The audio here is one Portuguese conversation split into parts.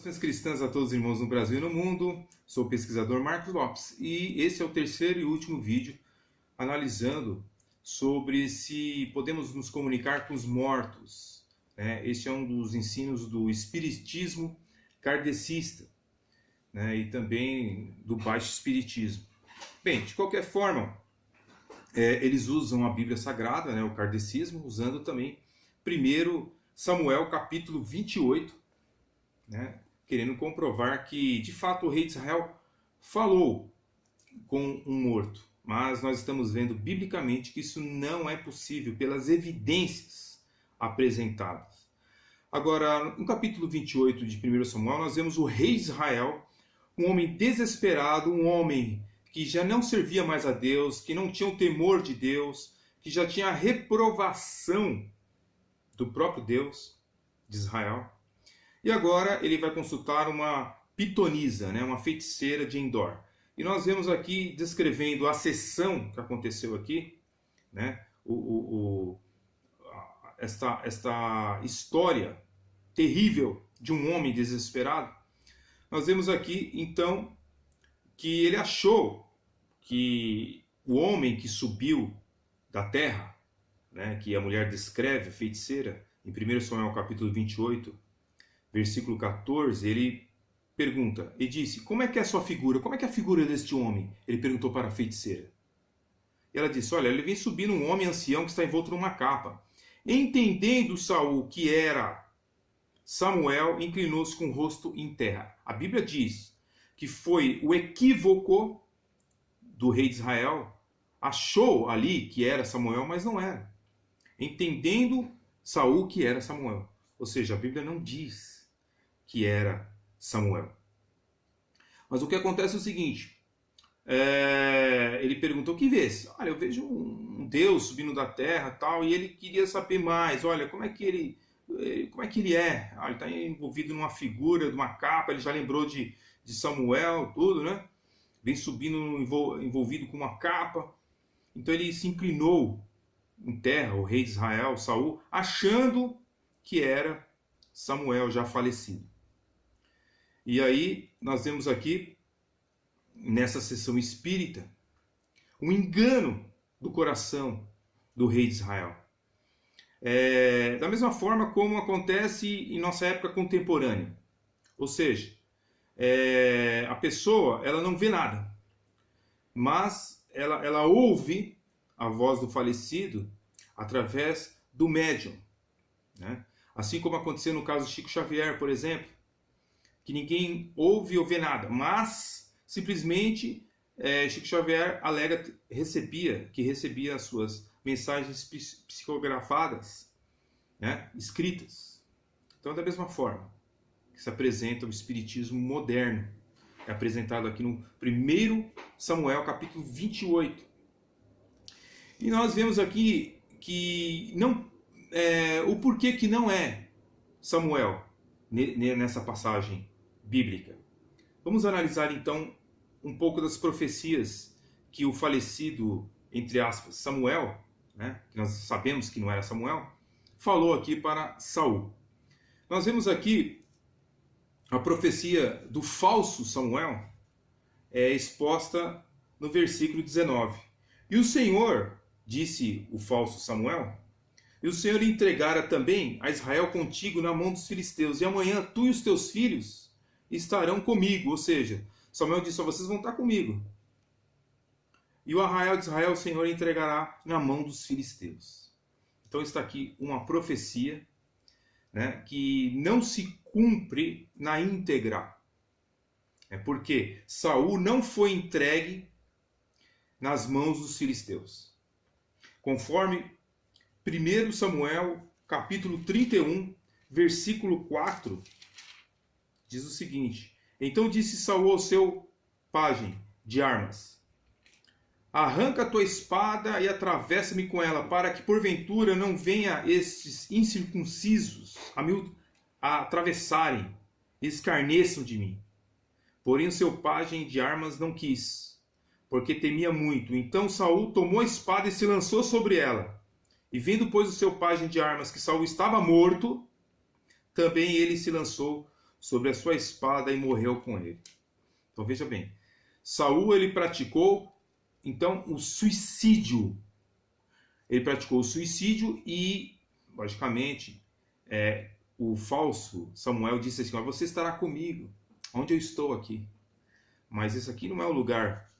Saudações cristãs a todos os irmãos no Brasil e no mundo. Sou o pesquisador Marcos Lopes e esse é o terceiro e último vídeo analisando sobre se podemos nos comunicar com os mortos. Este é um dos ensinos do espiritismo kardecista, e também do baixo espiritismo. Bem, de qualquer forma, eles usam a Bíblia Sagrada, o kardecismo, usando também 1 Samuel capítulo 28, querendo comprovar que, de fato, o rei de Israel falou com um morto. Mas nós estamos vendo biblicamente que isso não é possível pelas evidências apresentadas. Agora, no capítulo 28 de 1 Samuel, nós vemos o rei de Israel, um homem desesperado, um homem que já não servia mais a Deus, que não tinha o temor de Deus, que já tinha a reprovação do próprio Deus de Israel. E agora ele vai consultar uma pitonisa, uma feiticeira de Endor. E nós vemos aqui descrevendo a sessão que aconteceu aqui, esta história terrível de um homem desesperado. Nós vemos aqui, então, que ele achou que o homem que subiu da terra, que a mulher descreve, a feiticeira, em 1 Samuel capítulo 28, versículo 14, ele pergunta e disse: como é que é a sua figura? Como é que é a figura deste homem? Ele perguntou para a feiticeira. E ela disse: olha, ele vem subindo um homem ancião que está envolto numa capa. Entendendo Saul que era Samuel, inclinou-se com o rosto em terra. A Bíblia diz que foi o equívoco do rei de Israel. Achou ali que era Samuel, mas não era. Entendendo Saul que era Samuel. Ou seja, a Bíblia não diz que era Samuel. Mas o que acontece é o seguinte. Ele perguntou: o que vês? Olha, eu vejo um Deus subindo da terra, tal, e ele queria saber mais. Olha, como é que ele é? Ele está envolvido numa figura, de uma capa, ele já lembrou de Samuel, tudo, Vem subindo envolvido com uma capa. Então ele se inclinou em terra, o rei de Israel, Saul, achando que era Samuel já falecido. E aí nós vemos aqui, nessa sessão espírita, um engano do coração do rei de Israel. Da mesma forma como acontece em nossa época contemporânea. Ou seja, a pessoa ela não vê nada, mas ela ouve a voz do falecido através do médium. Assim como aconteceu no caso de Chico Xavier, por exemplo, que ninguém ouve ou vê nada, mas simplesmente Chico Xavier alega que recebia as suas mensagens psicografadas, escritas. Então, da mesma forma que se apresenta o espiritismo moderno, é apresentado aqui no 1 Samuel capítulo 28. E nós vemos aqui que o porquê que não é Samuel nessa passagem bíblica. Vamos analisar então um pouco das profecias que o falecido, entre aspas, Samuel, que nós sabemos que não era Samuel, falou aqui para Saul. Nós vemos aqui a profecia do falso Samuel exposta no versículo 19. E o Senhor, disse o falso Samuel, e o Senhor entregara também a Israel contigo na mão dos filisteus, e amanhã tu e os teus filhos estarão comigo. Ou seja, Samuel disse: vocês vão estar comigo. E o arraial de Israel o Senhor entregará na mão dos filisteus. Então está aqui uma profecia que não se cumpre na íntegra. Porque Saul não foi entregue nas mãos dos filisteus. Conforme 1 Samuel, capítulo 31, versículo 4, diz o seguinte: então disse Saul ao seu pajem de armas: arranca a tua espada e atravessa-me com ela, para que porventura não venha estes incircuncisos a me atravessarem e escarneçam de mim. Porém o seu pajem de armas não quis, porque temia muito. Então Saul tomou a espada e se lançou sobre ela. E vendo, pois, o seu pajem de armas que Saul estava morto, também ele se lançou sobre a sua espada e morreu com ele. Então veja bem, Saul ele praticou então o suicídio. Ele praticou o suicídio e, logicamente, o falso Samuel disse assim: você estará comigo, onde eu estou aqui. Mas isso aqui não é um lugar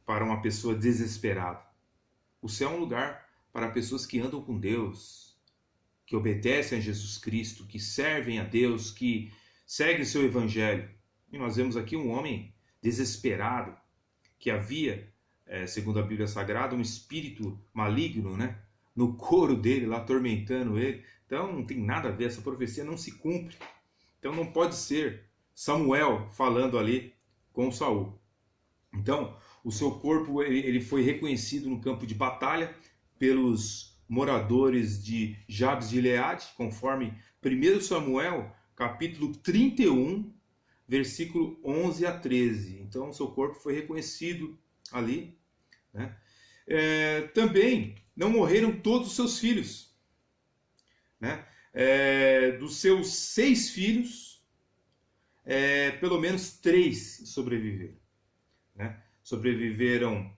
para uma pessoa desesperada. O céu é um lugar para pessoas que andam com Deus, que obedecem a Jesus Cristo, que servem a Deus, que seguem o seu evangelho. E nós vemos aqui um homem desesperado, que havia, segundo a Bíblia Sagrada, um espírito maligno, né, no couro dele, lá atormentando ele. Então não tem nada a ver, essa profecia não se cumpre. Então não pode ser Samuel falando ali com Saul. Então o seu corpo ele foi reconhecido no campo de batalha pelos moradores de Jabes de Gileade, conforme 1 Samuel, capítulo 31, versículo 11 a 13. Então, o seu corpo foi reconhecido ali, né? Também não morreram todos os seus filhos, né? Dos seus 6 filhos, pelo menos 3 sobreviveram, né? Sobreviveram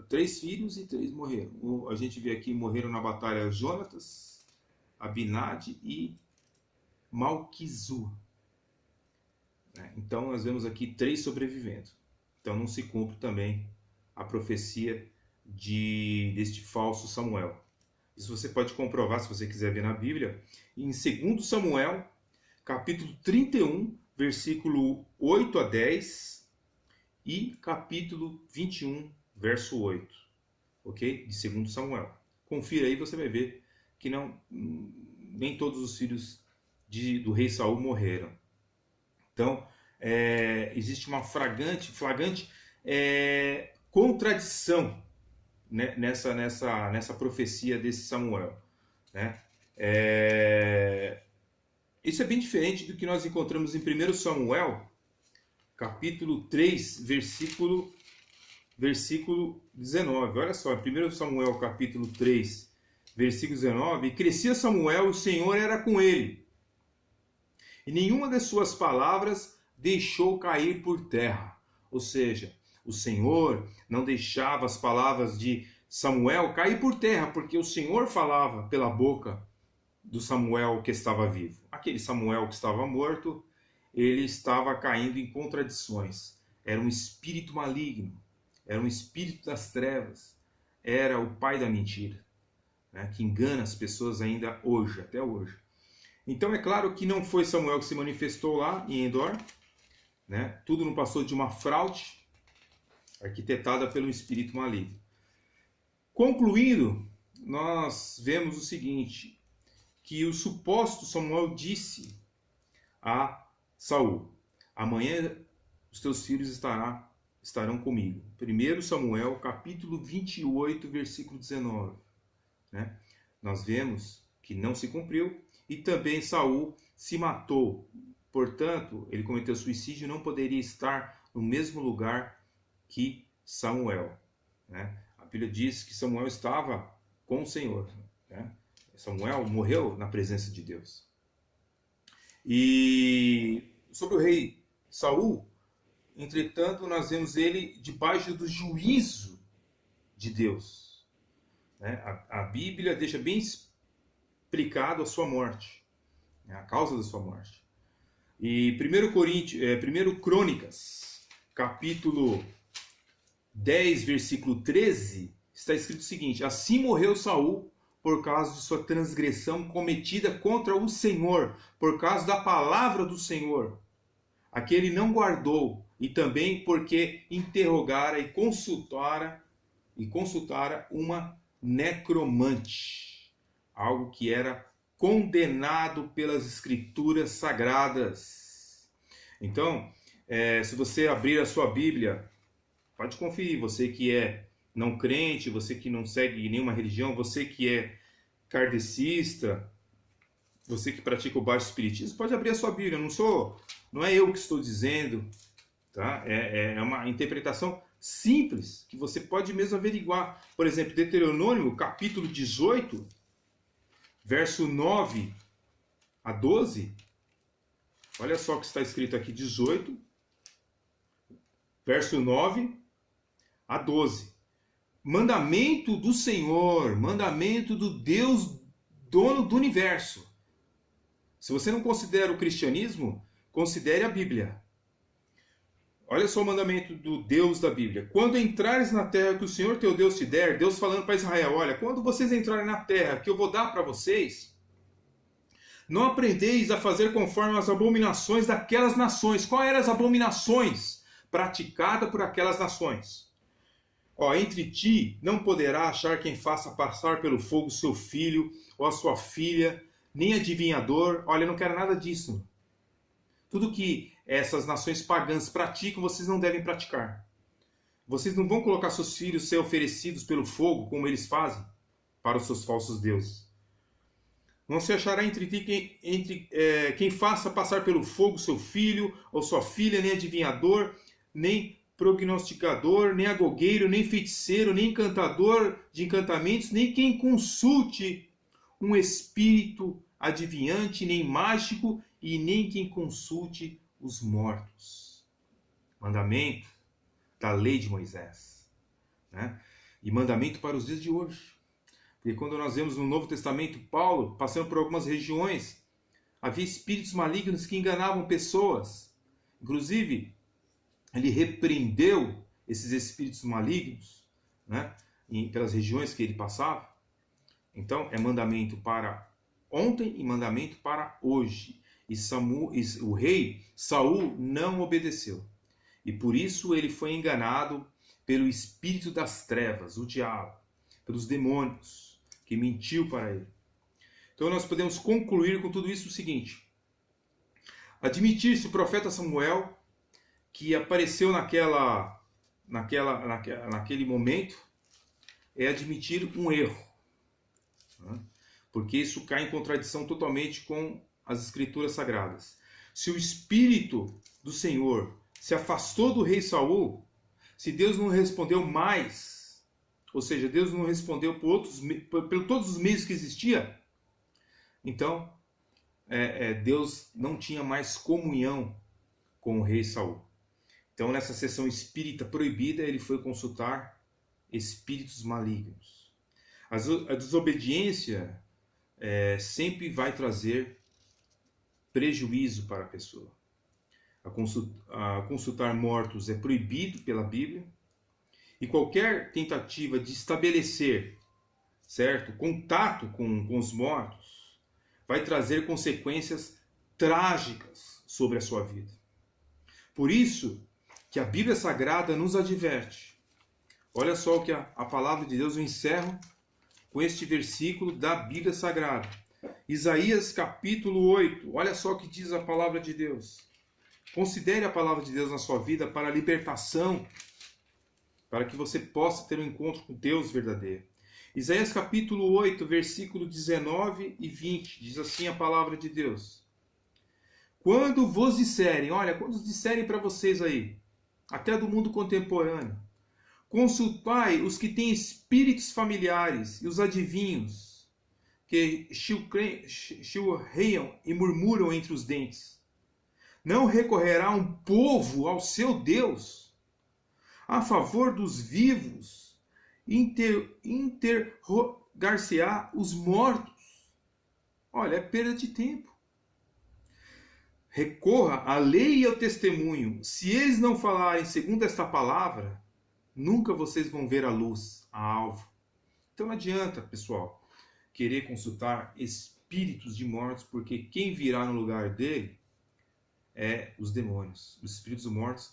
3 filhos e 3 morreram. A gente vê aqui, morreram na batalha Jonatas, Abinadi e Malquizu. Então nós vemos aqui 3 sobrevivendo. Então não se cumpre também a profecia deste falso Samuel. Isso você pode comprovar se você quiser ver na Bíblia. Em 2 Samuel, capítulo 31, versículo 8 a 10 e capítulo 21, verso 8. Ok? De 2 Samuel. Confira aí, você vai ver que nem todos os filhos do rei Saul morreram. Então, existe uma flagrante contradição, né, nessa profecia desse Samuel, né? Isso é bem diferente do que nós encontramos em 1 Samuel, capítulo 3, versículo 19. Olha só, 1 Samuel, capítulo 3, versículo 19: e crescia Samuel, o Senhor era com ele, e nenhuma das suas palavras deixou cair por terra. Ou seja, o Senhor não deixava as palavras de Samuel cair por terra, porque o Senhor falava pela boca do Samuel que estava vivo. Aquele Samuel que estava morto, ele estava caindo em contradições. Era um espírito maligno, era um espírito das trevas, era o pai da mentira, né, que engana as pessoas ainda hoje, até hoje. Então é claro que não foi Samuel que se manifestou lá em Endor, né? Tudo não passou de uma fraude arquitetada pelo espírito maligno. Concluindo, nós vemos o seguinte, que o suposto Samuel disse a Saul: amanhã os teus filhos estarão comigo. 1 Samuel, capítulo 28, versículo 19. Né? Nós vemos que não se cumpriu. E também Saul se matou. Portanto, ele cometeu suicídio e não poderia estar no mesmo lugar que Samuel, né? A Bíblia diz que Samuel estava com o Senhor, né? Samuel morreu na presença de Deus. E sobre o rei Saul, entretanto, nós vemos ele debaixo do juízo de Deus, né? A Bíblia deixa bem explicado a sua morte, a causa da sua morte. E 1 Crônicas, capítulo 10, versículo 13, está escrito o seguinte: assim morreu Saul por causa de sua transgressão cometida contra o Senhor, por causa da palavra do Senhor, a que ele não guardou, e também porque interrogara e consultara uma necromante, algo que era condenado pelas escrituras sagradas. Então, se você abrir a sua Bíblia, pode conferir, você que é não crente, você que não segue nenhuma religião, você que é kardecista, você que pratica o baixo espiritismo, pode abrir a sua Bíblia. Não é eu que estou dizendo, tá? É uma interpretação simples que você pode mesmo averiguar. Por exemplo, Deuteronômio, capítulo 18, verso 9 a 12, olha só o que está escrito aqui, 18, verso 9 a 12. Mandamento do Senhor, mandamento do Deus, dono do universo. Se você não considera o cristianismo, considere a Bíblia. Olha só o mandamento do Deus da Bíblia. Quando entrares na terra que o Senhor teu Deus te der, Deus falando para Israel, olha, quando vocês entrarem na terra que eu vou dar para vocês, não aprendeis a fazer conforme as abominações daquelas nações. Quais eram as abominações praticadas por aquelas nações? Entre ti não poderá achar quem faça passar pelo fogo seu filho ou a sua filha, nem adivinhador. Olha, eu não quero nada disso. Tudo que essas nações pagãs praticam, vocês não devem praticar. Vocês não vão colocar seus filhos ser oferecidos pelo fogo, como eles fazem, para os seus falsos deuses. Não se achará entre ti quem faça passar pelo fogo seu filho ou sua filha, nem adivinhador, nem prognosticador, nem agogueiro, nem feiticeiro, nem encantador de encantamentos, nem quem consulte um espírito adivinhante, nem mágico, e nem quem consulte os mortos. Mandamento da lei de Moisés, né? E mandamento para os dias de hoje. Porque quando nós vemos no Novo Testamento Paulo passando por algumas regiões, havia espíritos malignos que enganavam pessoas. Inclusive, ele repreendeu esses espíritos malignos, né, pelas regiões que ele passava. Então, é mandamento para ontem e mandamento para hoje. E o rei Saul não obedeceu. E por isso ele foi enganado pelo espírito das trevas, o diabo, pelos demônios, que mentiu para ele. Então nós podemos concluir com tudo isso o seguinte: admitir-se o profeta Samuel, que apareceu naquele momento, é admitir um erro, né? Porque isso cai em contradição totalmente com as escrituras sagradas. Se o Espírito do Senhor se afastou do rei Saul, se Deus não respondeu mais, ou seja, Deus não respondeu por todos os meios que existia, então Deus não tinha mais comunhão com o rei Saul. Então, nessa sessão espírita proibida, ele foi consultar espíritos malignos. A desobediência sempre vai trazer prejuízo para a pessoa. A consultar mortos é proibido pela Bíblia, e qualquer tentativa de estabelecer, certo, contato com os mortos vai trazer consequências trágicas sobre a sua vida. Por isso que a Bíblia Sagrada nos adverte. Olha só o que a palavra de Deus, eu encerro com este versículo da Bíblia Sagrada. Isaías capítulo 8, olha só o que diz a palavra de Deus. Considere a palavra de Deus na sua vida para a libertação, para que você possa ter um encontro com Deus verdadeiro. Isaías capítulo 8, versículo 19 e 20, diz assim a palavra de Deus. Quando vos disserem, olha, quando disserem para vocês aí, até do mundo contemporâneo, consultai os que têm espíritos familiares e os adivinhos, que chilreiam e murmuram entre os dentes. Não recorrerá um povo ao seu Deus a favor dos vivos, interrogar-se-á os mortos. Olha, é perda de tempo. Recorra à lei e ao testemunho. Se eles não falarem segundo esta palavra, nunca vocês vão ver a luz, a alvo. Então não adianta, pessoal, querer consultar espíritos de mortos, porque quem virá no lugar dele é os demônios. Os espíritos mortos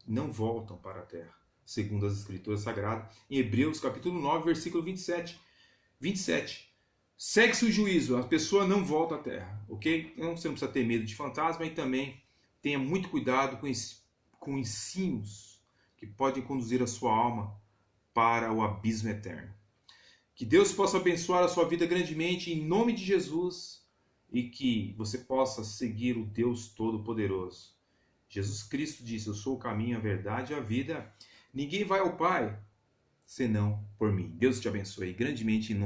não voltam para a terra, segundo as escrituras sagradas. Em Hebreus capítulo 9, versículo 27. Segue-se o juízo, a pessoa não volta à terra, ok? Então você não precisa ter medo de fantasma, e também tenha muito cuidado com ensinos que podem conduzir a sua alma para o abismo eterno. Que Deus possa abençoar a sua vida grandemente em nome de Jesus, e que você possa seguir o Deus Todo-Poderoso. Jesus Cristo disse: eu sou o caminho, a verdade e a vida. Ninguém vai ao Pai senão por mim. Deus te abençoe grandemente em nome